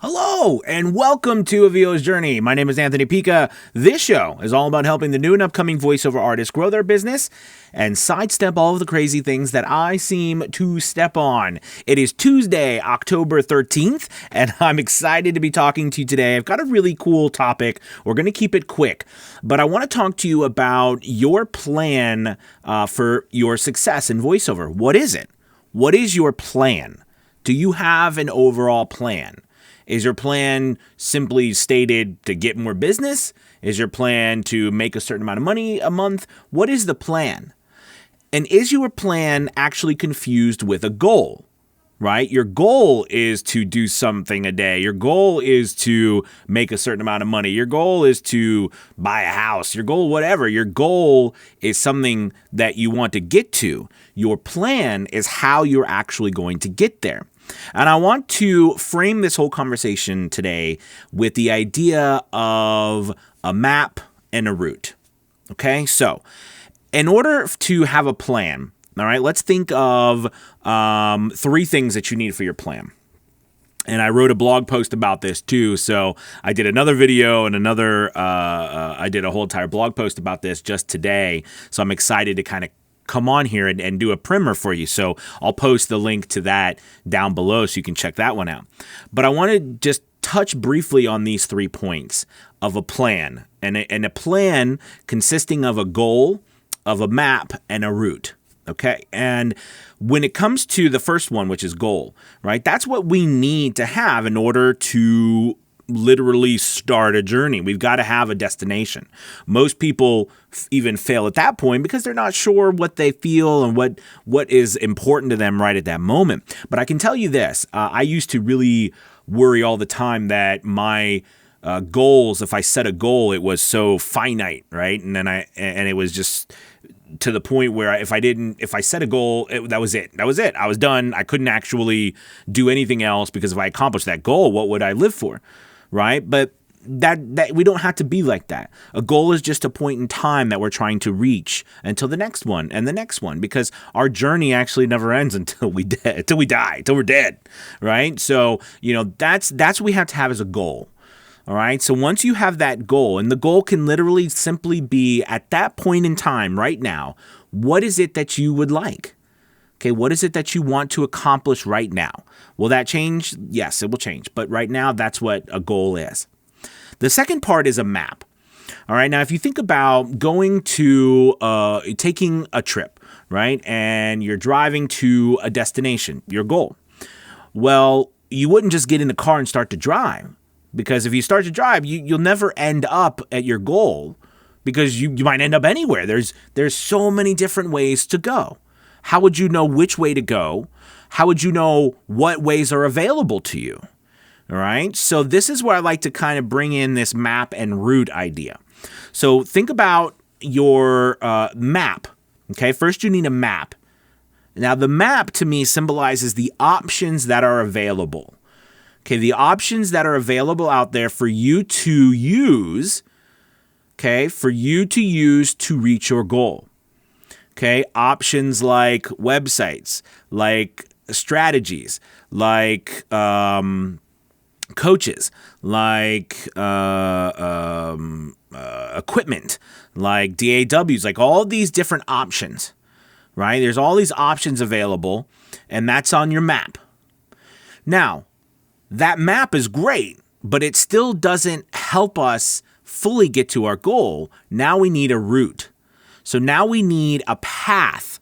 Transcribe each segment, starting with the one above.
Hello, and welcome to Avio's Journey. My name is Anthony Pica. This show is all about helping the new and upcoming voiceover artists grow their business and sidestep all of the crazy things that I seem to step on. It is Tuesday, October 13th, and I'm excited to be talking to you today. I've got a really cool topic. We're going to keep it quick, but I want to talk to you about your plan for your success in voiceover. What is it? What is your plan? Do you have an overall plan? Is your plan simply stated to get more business? Is your plan to make a certain amount of money a month? What is the plan? And is your plan actually confused with a goal, right? Your goal is to do something a day. Your goal is to make a certain amount of money. Your goal is to buy a house. Your goal, whatever. Your goal is something that you want to get to. Your plan is how you're actually going to get there. And I want to frame this whole conversation today with the idea of a map and a route. Okay, so in order to have a plan, all right, let's think of three things that you need for your plan. And I wrote a blog post about this too. So I did another video and I did a whole entire blog post about this just today. So I'm excited to kind of come on here and do a primer for you. So I'll post the link to that down below so you can check that one out. But I want to just touch briefly on these 3 points of a plan, and a plan consisting of a goal, of a map, and a route. Okay. And when it comes to the first one, which is goal, right? That's what we need to have in order to literally start a journey. We've got to have a destination. Most people even fail at that point because they're not sure what they feel and what is important to them right at that moment. But I can tell you this, I used to really worry all the time that my goals, if I set a goal, it was so finite, right? And it was just to the point where if I set a goal, that was it. That was it. I was done. I couldn't actually do anything else because if I accomplished that goal, what would I live for? Right? But that we don't have to be like that. A goal is just a point in time that we're trying to reach until the next one and the next one, because our journey actually never ends until we die, until we're dead. Right? So, that's what we have to have as a goal. All right. So once you have that goal, and the goal can literally simply be at that point in time right now, what is it that you would like? Okay, what is it that you want to accomplish right now? Will that change? Yes, it will change. But right now, that's what a goal is. The second part is a map. All right, now if you think about going to, taking a trip, right? And you're driving to a destination, your goal. Well, you wouldn't just get in the car and start to drive. Because if you start to drive, you'll never end up at your goal, because you might end up anywhere. There's so many different ways to go. How would you know which way to go? How would you know what ways are available to you? All right. So this is where I like to kind of bring in this map and route idea. So think about your map. Okay. First, you need a map. Now, the map to me symbolizes the options that are available. Okay. The options that are available out there for you to use. Okay. For you to use to reach your goal. Okay, options like websites, like strategies, like coaches, like equipment, like DAWs, like all these different options, right? There's all these options available, and that's on your map. Now, that map is great, but it still doesn't help us fully get to our goal. Now we need a route. So now we need a path,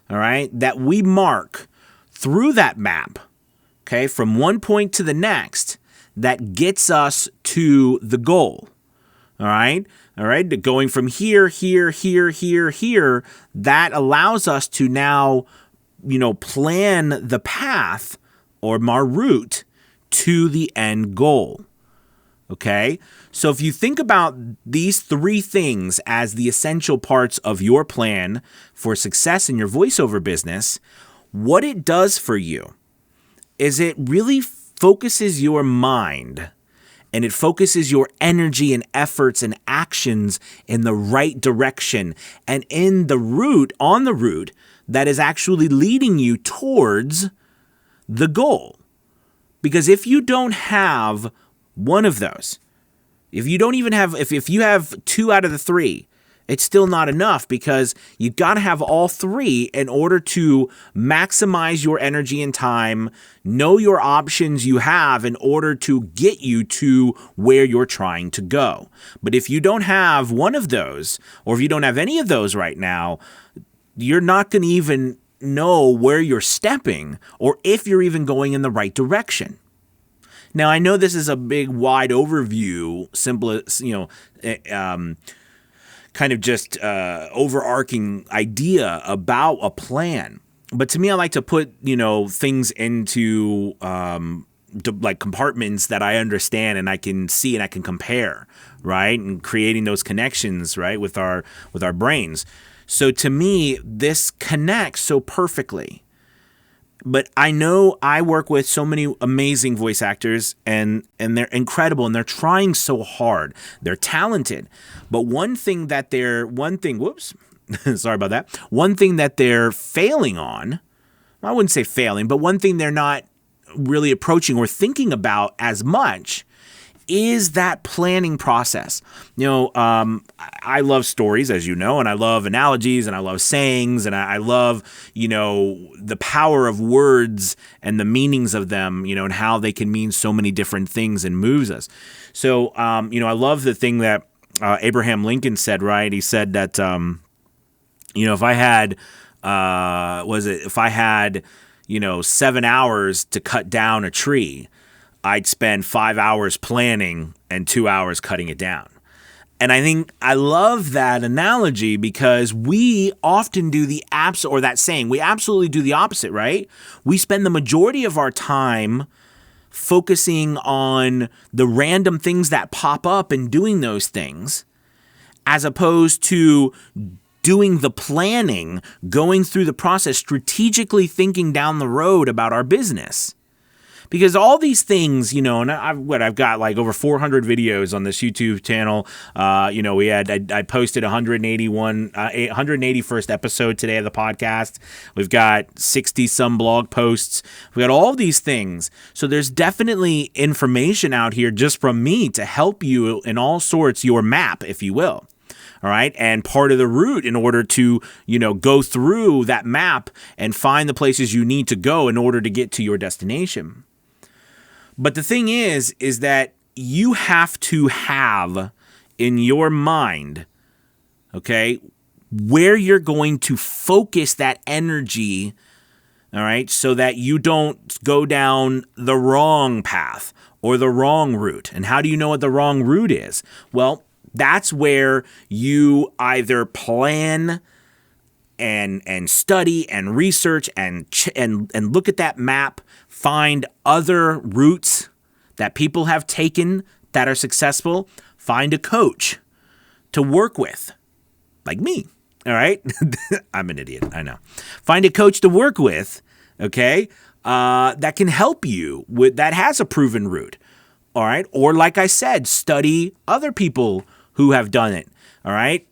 all right, that we mark through that map, okay, from one point to the next that gets us to the goal, all right, going from here, that allows us to now, plan the path or our route to the end goal. Okay, so if you think about these 3 things as the essential parts of your plan for success in your voiceover business, what it does for you is it really focuses your mind, and it focuses your energy and efforts and actions in the right direction and on the route that is actually leading you towards the goal. Because if you don't have one of those, if you don't even have, if you have 2 out of the 3, it's still not enough, because you got to have all 3 in order to maximize your energy and time, know your options you have in order to get you to where you're trying to go. But if you don't have one of those, or if you don't have any of those right now, you're not going to even know where you're stepping or if you're even going in the right direction. Now, I know this is a big, wide overview, simple, kind of just overarching idea about a plan. But to me, I like to put, things into like compartments that I understand and I can see and I can compare, right? And creating those connections, right, with our brains. So to me, this connects so perfectly. But I know I work with so many amazing voice actors, and they're incredible, and they're trying so hard. They're talented. But one thing that they're failing on, I wouldn't say failing, but one thing they're not really approaching or thinking about as much is that planning process. I love stories, as you know, and I love analogies, and I love sayings, and I love, the power of words and the meanings of them, and how they can mean so many different things and moves us. So, I love the thing that Abraham Lincoln said, right? He said that, if I had, 7 hours to cut down a tree, I'd spend 5 hours planning and 2 hours cutting it down. And I think I love that analogy, because we often do the we absolutely do the opposite, right? We spend the majority of our time focusing on the random things that pop up and doing those things, as opposed to doing the planning, going through the process, strategically thinking down the road about our business. Because all these things, and I've got like over 400 videos on this YouTube channel. I posted 181st episode today of the podcast. We've got 60 some blog posts. We got all these things. So there's definitely information out here just from me to help you in all sorts, your map, if you will. All right. And part of the route in order to, go through that map and find the places you need to go in order to get to your destination. But the thing is that you have to have in your mind, okay, where you're going to focus that energy, all right, so that you don't go down the wrong path or the wrong route. And how do you know what the wrong route is? Well, that's where you either plan and study and research and look at that map, find other routes that people have taken that are successful, find a coach to work with, like me, all right? I'm an idiot, I know. Find a coach to work with, okay, that can help you, that has a proven route, all right? Or like I said, study other people who have done it, all right?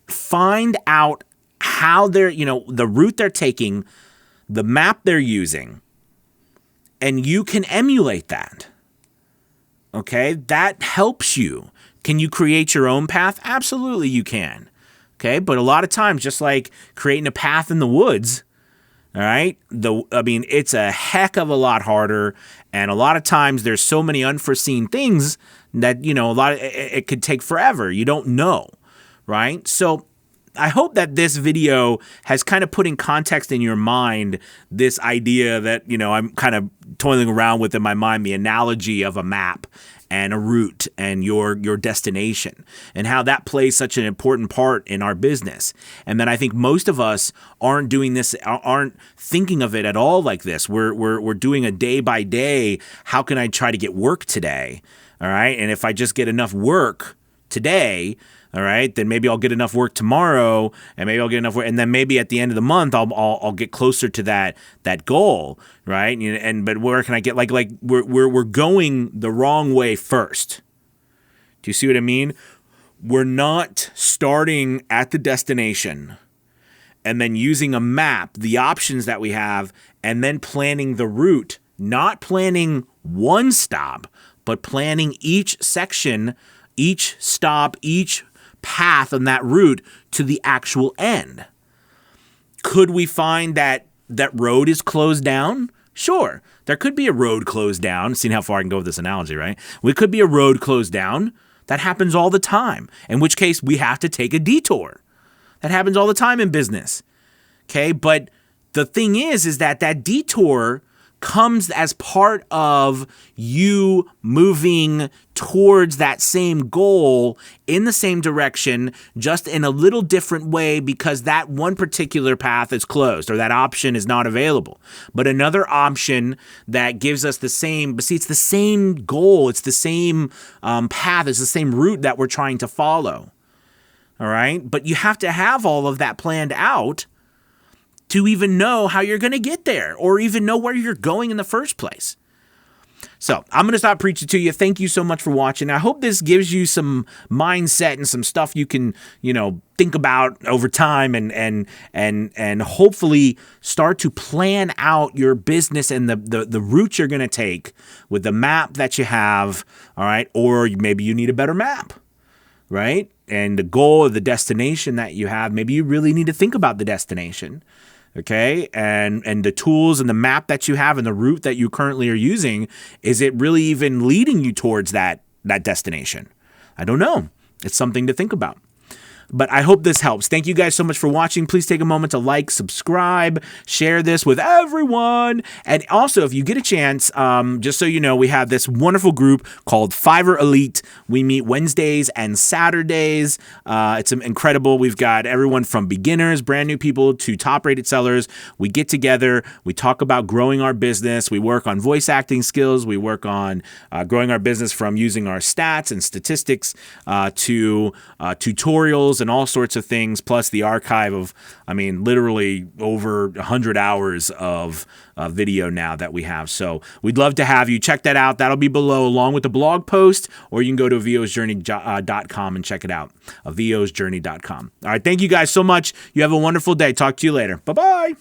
Find out how they're, the route they're taking, the map they're using, and you can emulate that. Okay, that helps you. Can you create your own path? Absolutely you can. Okay, but a lot of times, just like creating a path in the woods, all right, it's a heck of a lot harder, and a lot of times there's so many unforeseen things that, it could take forever. You don't know, right? So I hope that this video has kind of put in context in your mind this idea that, I'm kind of toiling around with in my mind, the analogy of a map and a route and your destination, and how that plays such an important part in our business. And then I think most of us aren't doing this, aren't thinking of it at all like this. We're doing a day by day. How can I try to get work today? All right. And if I just get enough work today, all right, then maybe I'll get enough work tomorrow, and maybe I'll get enough work, and then maybe at the end of the month I'll get closer to that goal, right? But where can I get like we're going the wrong way first. Do you see what I mean? We're not starting at the destination and then using a map, the options that we have, and then planning the route not planning one stop, but planning each section, each stop, each path on that route to the actual end. Could we find that road is closed down? Sure. There could be a road closed down. Seeing how far I can go with this analogy, right? We could be a road closed down. That happens all the time, in which case we have to take a detour. That happens all the time in business. Okay, but the thing is that detour comes as part of you moving towards that same goal in the same direction, just in a little different way, because that one particular path is closed or that option is not available. But another option that gives us the same, but see, it's the same goal, it's the same path, it's the same route that we're trying to follow. All right, but you have to have all of that planned out to even know how you're going to get there or even know where you're going in the first place. So I'm going to stop preaching to you. Thank you so much for watching. I hope this gives you some mindset and some stuff you can, think about over time and hopefully start to plan out your business and the route you're going to take with the map that you have. All right. Or maybe you need a better map, right? And the goal of the destination that you have, maybe you really need to think about the destination. Okay. And the tools and the map that you have and the route that you currently are using, is it really even leading you towards that destination? I don't know. It's something to think about. But I hope this helps. Thank you guys so much for watching. Please take a moment to like, subscribe, share this with everyone. And also, if you get a chance, just so you know, we have this wonderful group called Fiverr Elite. We meet Wednesdays and Saturdays. It's incredible. We've got everyone from beginners, brand new people, to top-rated sellers. We get together. We talk about growing our business. We work on voice acting skills. We work on growing our business from using our stats and statistics to tutorials and all sorts of things, plus the archive of, literally over 100 hours of video now that we have. So we'd love to have you check that out. That'll be below along with the blog post, or you can go to VOsJourney.com and check it out. VOsJourney.com. All right. Thank you guys so much. You have a wonderful day. Talk to you later. Bye-bye.